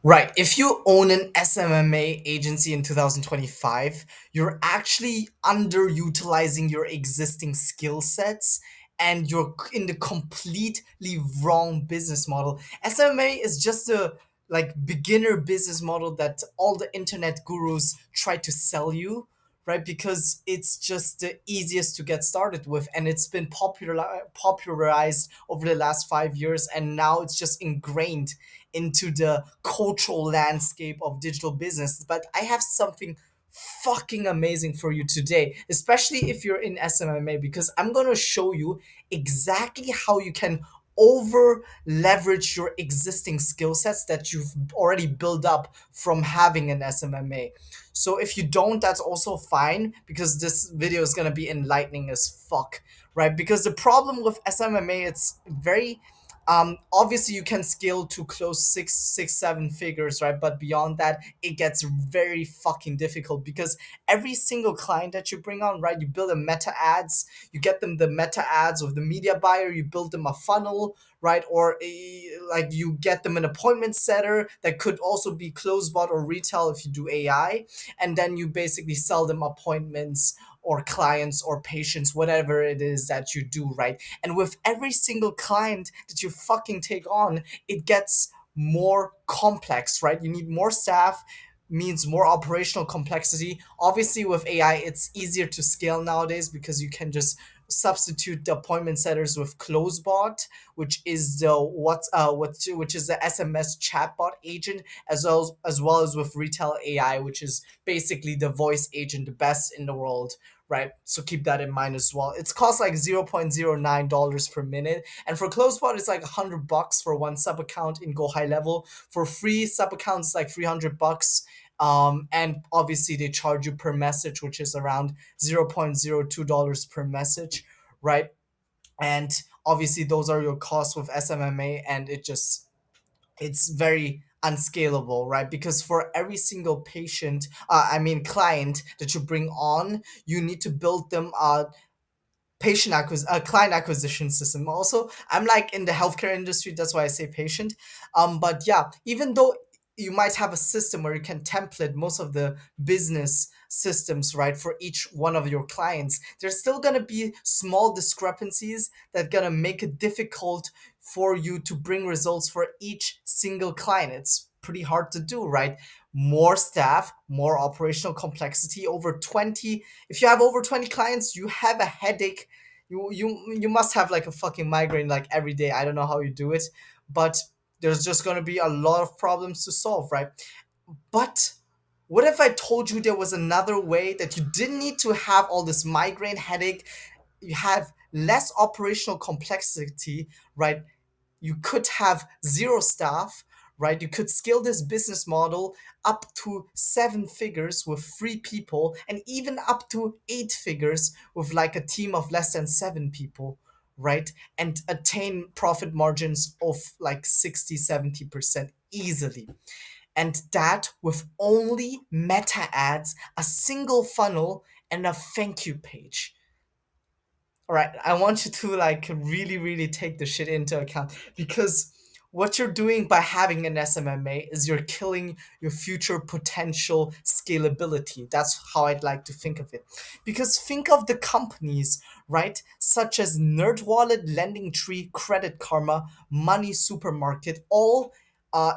Right. If you own an SMMA agency in 2025, you're actually underutilizing your existing skill sets and you're in the completely wrong business model. SMMA is just a beginner business model that all the internet gurus try to sell you, right? Because it's just the easiest to get started with and it's been popularized over the last 5 years and now it's just ingrained into the cultural landscape of digital business. But I have something fucking amazing for you today, especially if you're in SMMA, because I'm going to show you exactly how you can over leverage your existing skill sets that you've already built up from having an SMMA. So if you don't, that's also fine because this video is going to be enlightening as fuck, right? Because the problem with SMMA, it's very obviously you can scale to close six seven figures, right? But beyond that it gets very fucking difficult because every single client that you bring on, right, you build a meta ads, you get them the meta ads of the media buyer, you build them a funnel, right? Or like you get them an appointment setter that could also be close bot or retail if you do AI, and then you basically sell them appointments or clients or patients, whatever it is that you do, right? And with every single client that you fucking take on, it gets more complex, right? You need more staff, means more operational complexity. Obviously, with AI, it's easier to scale nowadays because you can just substitute the appointment setters with Closebot, which is which is the SMS chatbot agent, as well as with Retail AI, which is basically the voice agent, the best in the world, right? So keep that in mind as well. It's cost like $0.09 per minute, and for Closebot, it's like $100 for one sub account in Go High Level. For free sub accounts, like $300. And obviously they charge you per message, which is around $0.02 per message, right? And obviously those are your costs with SMMA, and it's very unscalable, right? Because for every single client that you bring on, you need to build them a client acquisition system. Also, I'm like in the healthcare industry, that's why I say patient. But yeah, even though you might have a system where you can template most of the business systems, right, for each one of your clients, there's still going to be small discrepancies that going to make it difficult for you to bring results for each single client. It's pretty hard to do, right? More staff, more operational complexity. Over 20 If you have over 20 clients, you have a headache. You must have like a fucking migraine like every day. I don't know how you do it, but there's just going to be a lot of problems to solve, right? But what if I told you there was another way that you didn't need to have all this migraine headache, you have less operational complexity, right? You could have zero staff, right? You could scale this business model up to seven figures with three people, and even up to eight figures with like a team of less than seven people, right? And attain profit margins of like 60-70% easily. And that with only meta ads, a single funnel, and a thank you page. All right, I want you to like really, really take the shit into account because what you're doing by having an SMMA is you're killing your future potential scalability. That's how I'd like to think of it. Because think of the companies, right, such as NerdWallet, LendingTree, Credit Karma, Money Supermarket, all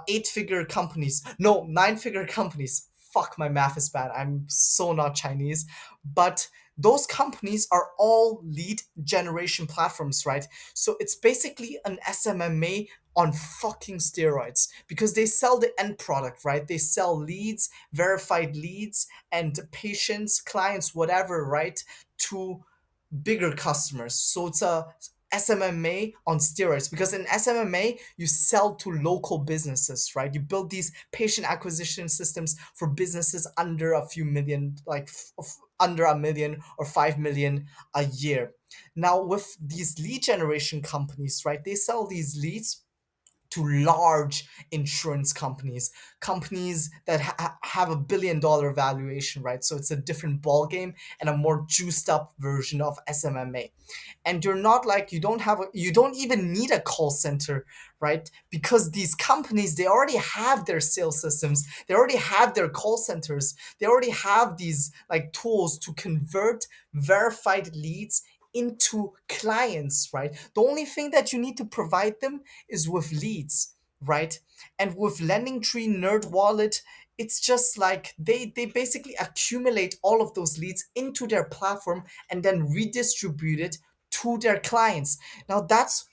eight-figure companies. No, nine-figure companies. Fuck, my math is bad. I'm so not Chinese, but those companies are all lead generation platforms, right? So it's basically an SMMA on fucking steroids because they sell the end product, right? They sell leads, verified leads, and patients, clients, whatever, right? To bigger customers. So it's a SMMA on steroids because in SMMA you sell to local businesses, right? You build these patient acquisition systems for businesses under a few million, under a million or 5 million a year. Now with these lead generation companies, right? They sell these leads to large insurance companies, companies that have a $1 billion valuation, right? So it's a different ball game and a more juiced up version of SMMA. And you're not like, you don't even need a call center, right? Because these companies, they already have their sales systems, they already have their call centers, they already have these like tools to convert verified leads into clients, right? The only thing that you need to provide them is with leads, right? And with lending tree, nerd wallet, it's just like they basically accumulate all of those leads into their platform and then redistribute it to their clients. Now that's,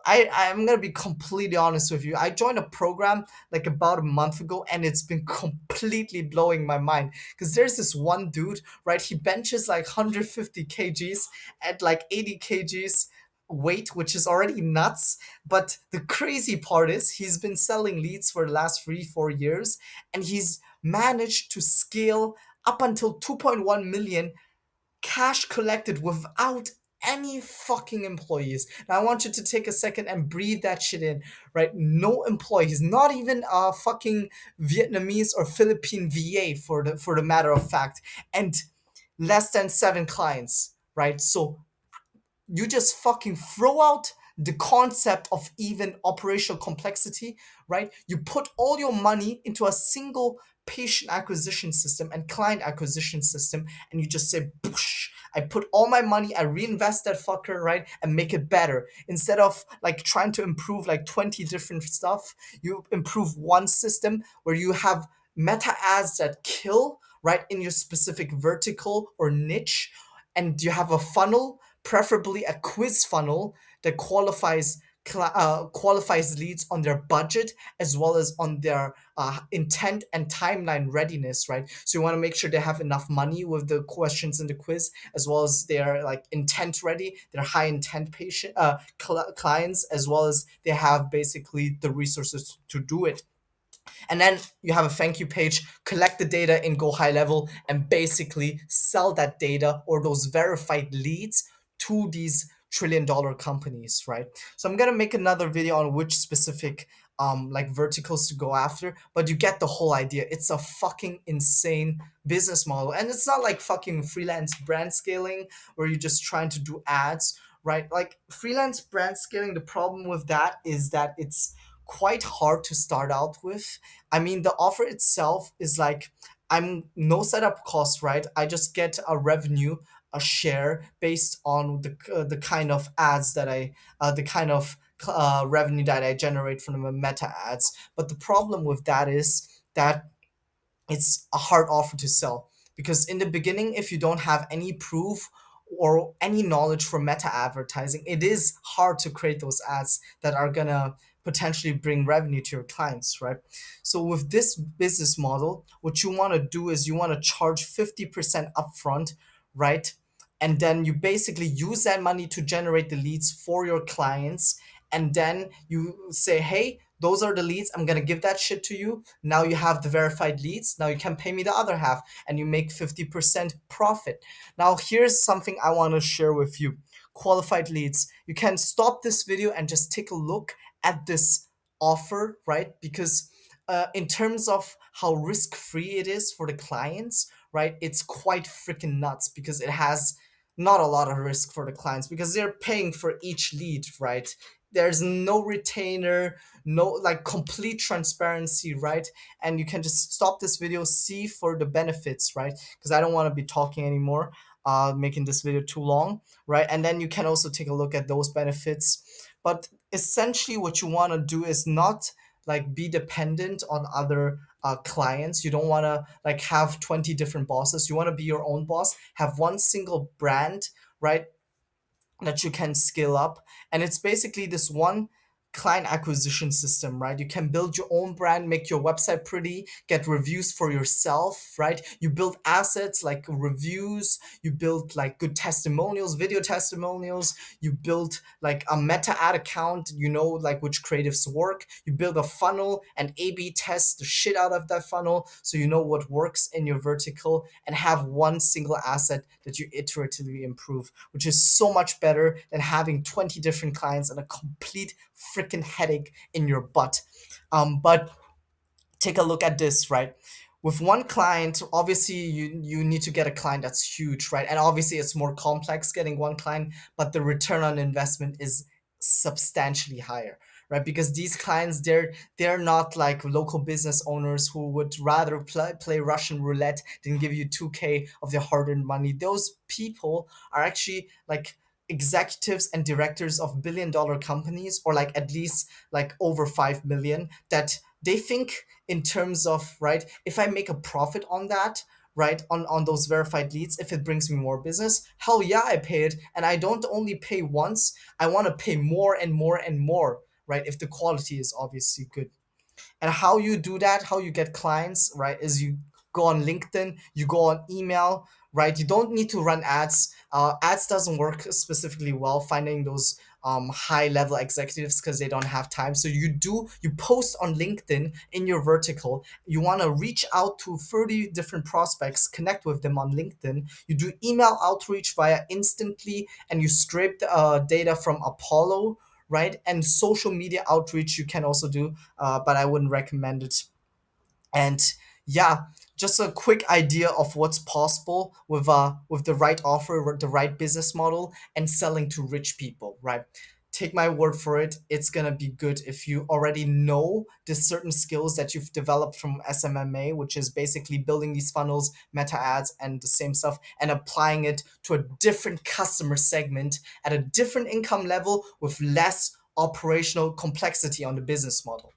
I'm gonna be completely honest with you. I joined a program like about a month ago, and it's been completely blowing my mind. Because there's this one dude, right? He benches like 150 kgs at like 80 kgs weight, which is already nuts. But the crazy part is he's been selling leads for the last 3 4 years, and he's managed to scale up until 2.1 million cash collected without any fucking employees. Now I want you to take a second and breathe that shit in, right? No employees, not even a fucking Vietnamese or Philippine VA for the matter of fact, and less than 7 clients, right? So you just fucking throw out the concept of even operational complexity, right? You put all your money into a single patient acquisition system and client acquisition system, and you just say, Boosh, I put all my money, I reinvest that fucker, right? And make it better. Instead of like trying to improve like 20 different stuff, you improve one system where you have meta ads that kill, right, in your specific vertical or niche, and you have a funnel, preferably a quiz funnel that qualifies leads on their budget as well as on their intent and timeline readiness, right? So you want to make sure they have enough money with the questions in the quiz, as well as their like intent ready, their high intent clients, as well as they have basically the resources to do it. And then you have a thank you page, collect the data in Go High Level, and basically sell that data or those verified leads to these $1 trillion companies, right? So I'm gonna make another video on which specific like verticals to go after, but you get the whole idea. It's a fucking insane business model, and it's not like fucking freelance brand scaling where you're just trying to do ads, right? Like freelance brand scaling, the problem with that is that it's quite hard to start out with. I mean, the offer itself is like, I'm no setup cost, right? I just get a revenue, a share based on the kind of ads that the kind of revenue that I generate from the meta ads. But the problem with that is that it's a hard offer to sell, because in the beginning, if you don't have any proof or any knowledge for meta advertising, it is hard to create those ads that are gonna potentially bring revenue to your clients, right? So with this business model, what you want to do is you want to charge 50% upfront, right? And then you basically use that money to generate the leads for your clients, and then you say, hey, those are the leads, I'm gonna give that shit to you. Now you have the verified leads, now you can pay me the other half, and you make 50% profit. Now here's something I want to share with you. Qualified leads, you can stop this video and just take a look at this offer, right? Because in terms of how risk free it is for the clients, right, it's quite freaking nuts, because it has not a lot of risk for the clients because they're paying for each lead, right? There's no retainer, no like complete transparency, right? And you can just stop this video, see for the benefits, right? Because I don't want to be talking anymore, making this video too long, right? And then you can also take a look at those benefits. But essentially what you want to do is not like be dependent on other clients. You don't want to like have 20 different bosses. You want to be your own boss, have one single brand, right, that you can scale up. And it's basically this one client acquisition system, right? You can build your own brand, make your website pretty, get reviews for yourself, right? You build assets like reviews, you build like good testimonials, video testimonials, you build like a meta ad account, you know, like which creatives work. You build a funnel and A/B test the shit out of that funnel so you know what works in your vertical, and have one single asset that you iteratively improve, which is so much better than having 20 different clients and a complete freaking headache in your butt. But take a look at this, right? With one client, obviously you need to get a client that's huge, right? And obviously it's more complex getting one client, but the return on investment is substantially higher, right? Because these clients, they're not like local business owners who would rather play Russian roulette than give you 2K of their hard-earned money. Those people are actually like executives and directors of billion-dollar companies, or like at least like over 5 million, that they think in terms of, right, if I make a profit on that, right, on those verified leads, if it brings me more business, hell yeah, I pay it. And I don't only pay once, I want to pay more and more and more, right, if the quality is obviously good. And how you do that, how you get clients, right, is you go on LinkedIn, you go on email, right? You don't need to run ads. Ads doesn't work specifically well finding those high level executives because they don't have time. So you post on LinkedIn in your vertical. You want to reach out to 30 different prospects, connect with them on LinkedIn. You do email outreach via Instantly, and you scrape the data from Apollo, right? And social media outreach you can also do, but I wouldn't recommend it. And yeah, just a quick idea of what's possible with the right offer, with the right business model, and selling to rich people, right? Take my word for it, it's gonna be good if you already know the certain skills that you've developed from SMMA, which is basically building these funnels, meta ads, and the same stuff, and applying it to a different customer segment at a different income level with less operational complexity on the business model.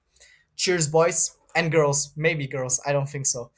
Cheers, boys and girls. Maybe girls. I don't think so.